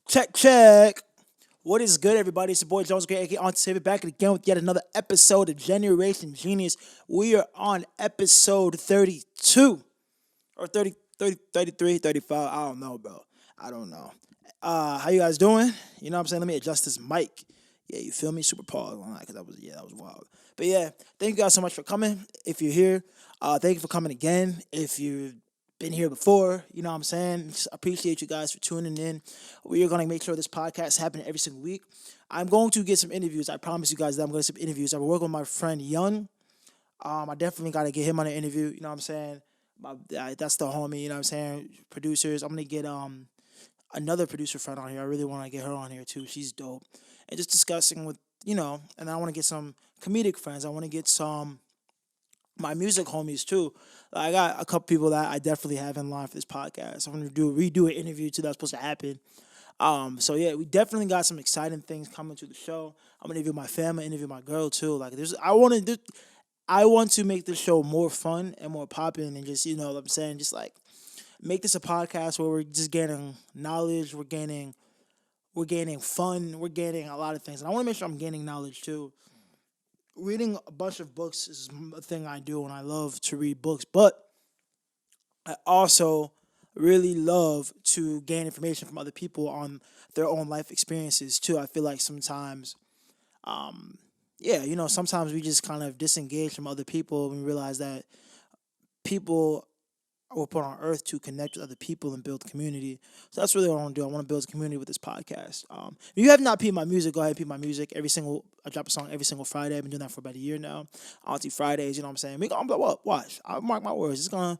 Check, check. What is good, everybody? It's your boy Jones Great, aka Auntie Savior, back again with yet another episode of Generation Genius. We are on episode 32 or 33, 35. I don't know, bro. I don't know. How you guys doing? You know what I'm saying? Let me adjust this mic. Yeah, you feel me? Super pause on that because that was wild. But yeah, thank you guys so much for coming. If you're here, thank you for coming again. If you've been here before, you know what I'm saying? Just appreciate you guys for tuning in. We are going to make sure this podcast happens every single week. I'm going to get some interviews. I promise you guys that I'm going to get some interviews. I've been working with my friend Young. I definitely got to get him on an interview. You know what I'm saying? That's the homie. You know what I'm saying? Producers. I'm going to get another producer friend on here. I really want to get her on here too. She's dope. And just discussing with, and I want to get some comedic friends. I want to get some my music homies too. I got a couple people that I definitely have in line for this podcast. I'm gonna redo an interview too that's supposed to happen. So yeah, we definitely got some exciting things coming to the show. I'm gonna interview my family, interview my girl too. I want to make this show more fun and more popping and just what I'm saying, just like make this a podcast where we're just gaining knowledge, we're gaining fun, we're gaining a lot of things. And I want to make sure I'm gaining knowledge too. Reading a bunch of books is a thing I do, and I love to read books, but I also really love to gain information from other people on their own life experiences too. I feel like sometimes, sometimes we just kind of disengage from other people and we realize that people were put on earth to connect with other people and build community. So that's really what I want to do. I want to build a community with this podcast. If you have not peeped my music, go ahead and peep my music. I drop a song every single Friday. I've been doing that for about a year now. Auntie Fridays, you know what I'm saying? I'm like, what? Watch. I mark my words. It's gonna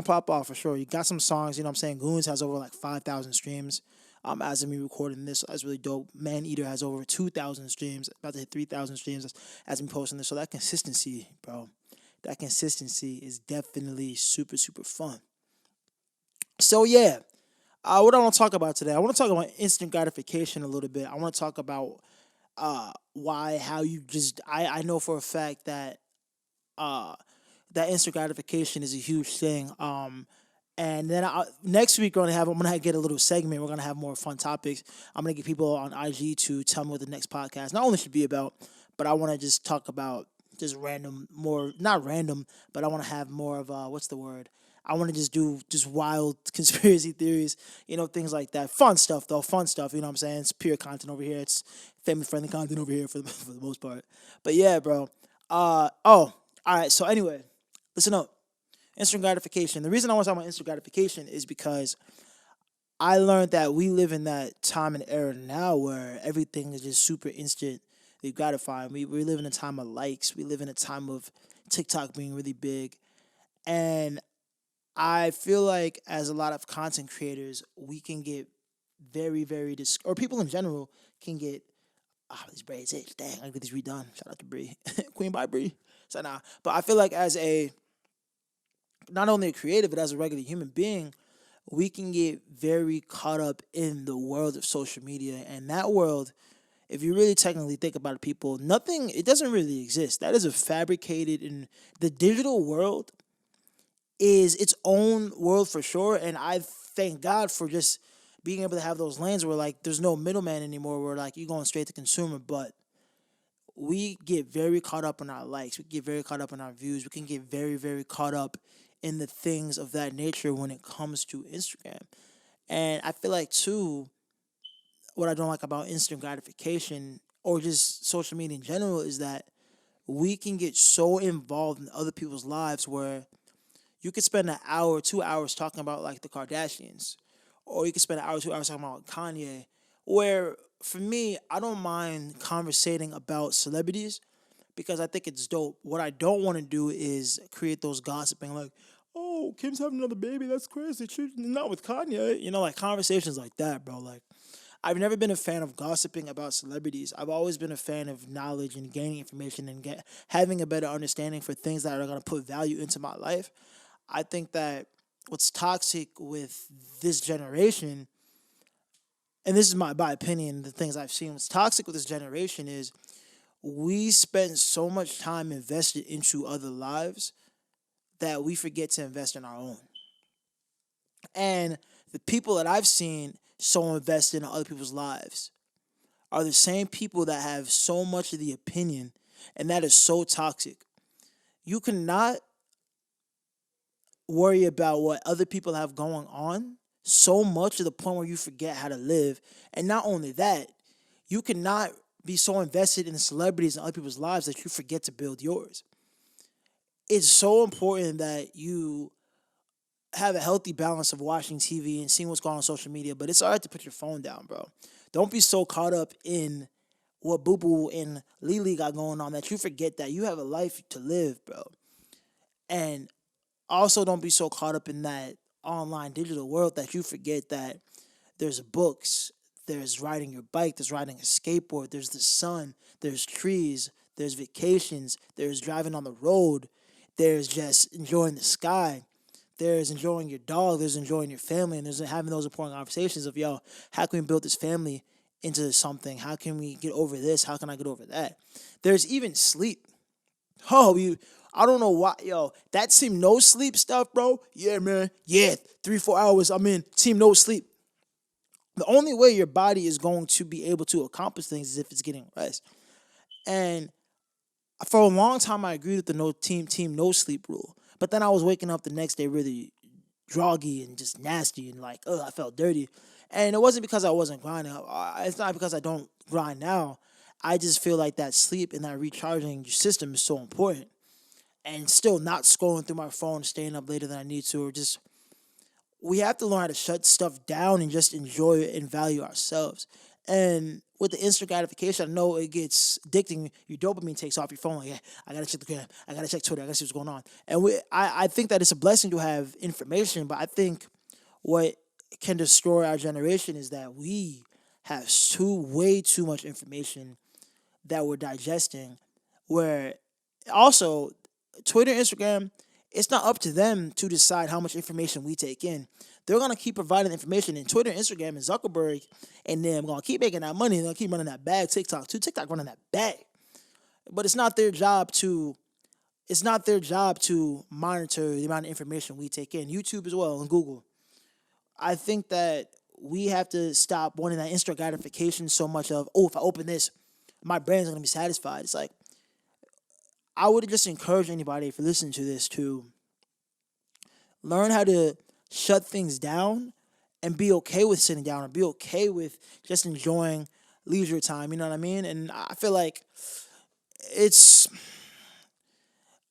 pop off for sure. You got some songs, you know what I'm saying? Goons has over like 5,000 streams. As of me recording this, that's really dope. Man Eater has over 2,000 streams, about to hit 3,000 streams as me posting this. So that consistency, bro. That consistency is definitely super, super fun. So, yeah, what I want to talk about today, I want to talk about instant gratification a little bit. I want to talk about how you just, I know for a fact that that instant gratification is a huge thing. And then next week I'm gonna get a little segment. We're gonna have more fun topics. I'm gonna get people on IG to tell me what the next podcast not only should be about, but I want to just talk about just random, more not random, but I want to have more of what's the word? I want to just do just wild conspiracy theories, things like that. Fun stuff though, fun stuff. You know what I'm saying? It's pure content over here. It's family friendly content over here for for the most part. But yeah, bro. All right. So anyway, listen up. Instant gratification. The reason I want to talk about instant gratification is because I learned that we live in that time and era now where everything is just super instant gratifying. We live in a time of likes. We live in a time of TikTok being really big. And I feel like as a lot of content creators, we can get very, very, or people in general can get, these braids itch. Dang, I gotta get these redone. Shout out to Bree. Queen by Bree. So nah. But I feel like as not only a creative, but as a regular human being, we can get very caught up in the world of social media. And that world, if you really technically think about it, people, it doesn't really exist. That is a fabricated, and the digital world is its own world for sure. And I thank God for just being able to have those lanes where like there's no middleman anymore, where like you're going straight to consumer. But we get very caught up in our likes. We get very caught up in our views. We can get very, very caught up in the things of that nature when it comes to Instagram. And I feel like too, what I don't like about instant gratification or just social media in general is that we can get so involved in other people's lives where you could spend an hour, 2 hours talking about like the Kardashians, or you could spend an hour, 2 hours talking about Kanye, where for me, I don't mind conversating about celebrities because I think it's dope. What I don't want to do is create those gossiping like, oh, Kim's having another baby, that's crazy. She's not with Kanye. Like conversations like that, bro. Like, I've never been a fan of gossiping about celebrities. I've always been a fan of knowledge and gaining information and having a better understanding for things that are going to put value into my life. I think that what's toxic with this generation, and this is my opinion, the things I've seen, what's toxic with this generation is we spend so much time invested into other lives that we forget to invest in our own. And the people that I've seen so invested in other people's lives are the same people that have so much of the opinion, and that is so toxic. You cannot worry about what other people have going on so much to the point where you forget how to live. And not only that, you cannot be so invested in the celebrities and other people's lives that you forget to build yours. It's so important that you have a healthy balance of watching TV and seeing what's going on social media, but it's all right to put your phone down, bro. Don't be so caught up in what Boo Boo and Lily got going on that you forget that you have a life to live, bro. And also don't be so caught up in that online digital world that you forget that there's books, there's riding your bike, there's riding a skateboard, there's the sun, there's trees, there's vacations, there's driving on the road, there's just enjoying the sky, there's enjoying your dog, there's enjoying your family, and there's having those important conversations of, yo, how can we build this family into something? How can we get over this? How can I get over that? There's even sleep. I don't know why, yo, that team no sleep stuff, bro. Yeah, man. Yeah, 3-4 hours, I'm in. Team no sleep. The only way your body is going to be able to accomplish things is if it's getting rest. And for a long time, I agreed with the team no sleep rule. But then I was waking up the next day really groggy and just nasty and like, I felt dirty. And it wasn't because I wasn't grinding. It's not because I don't grind now. I just feel like that sleep and that recharging your system is so important. And still not scrolling through my phone, staying up later than I need to, or just, we have to learn how to shut stuff down and just enjoy it and value ourselves. And with the instant gratification, I know it gets addicting. Your dopamine takes off your phone. Like, yeah, I gotta check the gram, I gotta check Twitter, I gotta see what's going on. And I think that it's a blessing to have information, but I think what can destroy our generation is that we have way too much information that we're digesting. Where also Twitter, Instagram, it's not up to them to decide how much information we take in. They're going to keep providing information in Twitter, Instagram, and Zuckerberg, and then going to keep making that money, and they'll keep running that bag. TikTok running that bag. But it's not their job to monitor the amount of information we take in. YouTube as well, and Google. I think that we have to stop wanting that instant gratification so much of, if I open this, my brain's going to be satisfied. It's like, I would just encourage anybody, if you're listening to this, to learn how to shut things down and be okay with sitting down, or be okay with just enjoying leisure time. You know what I mean? And I feel like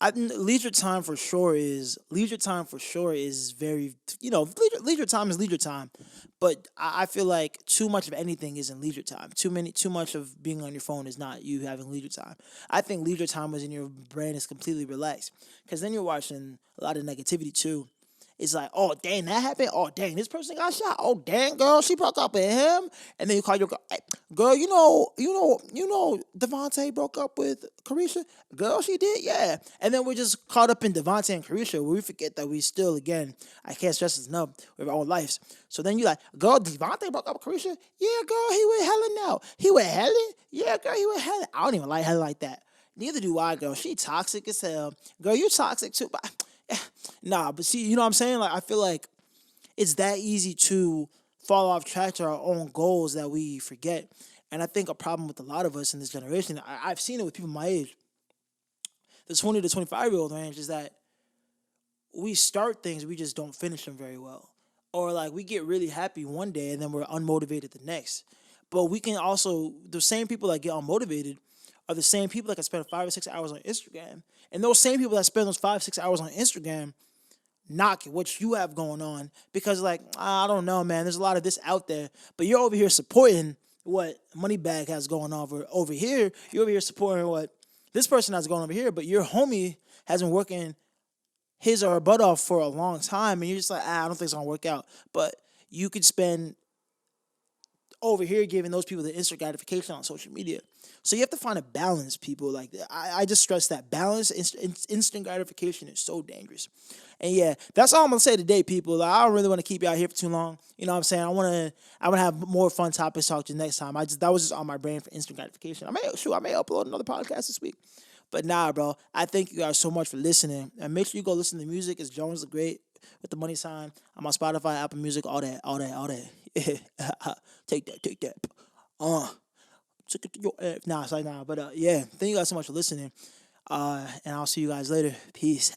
leisure time for sure is very, leisure time is leisure time. But I feel like too much of anything isn't leisure time. Too much of being on your phone is not you having leisure time. I think leisure time is in your brain is completely relaxed, because then you're watching a lot of negativity too. It's like, oh, dang, that happened. Oh, dang, this person got shot. Oh, dang, girl, she broke up with him. And then you call your girl, hey, girl, you know, Devontae broke up with Carisha. Girl, she did, yeah. And then we're just caught up in Devontae and Carisha, where we forget that we still, again, I can't stress this enough, with our own lives. So then you're like, girl, Devontae broke up with Carisha? Yeah, girl, he with Helen now. He with Helen? Yeah, girl, he with Helen. I don't even like Helen like that. Neither do I, girl. She toxic as hell. Girl, you toxic too, but nah, but see, you know what I'm saying? Like, I feel like it's that easy to fall off track to our own goals that we forget. And I think a problem with a lot of us in this generation, I've seen it with people my age, the 20 to 25-year-old range, is that we start things, we just don't finish them very well. Or like we get really happy one day and then we're unmotivated the next. But we can also, the same people that get unmotivated are the same people that can spend 5 or 6 hours on Instagram. And those same people that spend those 5-6 hours on Instagram knock what you have going on, because like, I don't know, man, there's a lot of this out there, but you're over here supporting what Moneybag has going on over here. You're over here supporting what this person has going over here, but your homie has been working his or her butt off for a long time, and you're just like, I don't think it's gonna work out. But you could spend over here giving those people the instant gratification on social media. So you have to find a balance, people. Like, I just stress that balance. Instant gratification is so dangerous. And yeah, that's all I'm gonna say today, people. I don't really want to keep y'all here for too long. You know what I'm saying? I wanna have more fun topics to talk to you next time. That was just on my brain for instant gratification. I may upload another podcast this week. But nah, bro, I thank you guys so much for listening. And make sure you go listen to the music. It's Jones the Great with the money sign. I'm on Spotify, Apple Music, all that, all that, all that. Yeah. Take that, take that. Took it to your ass. Nah, it's like nah. But yeah, thank you guys so much for listening. And I'll see you guys later. Peace.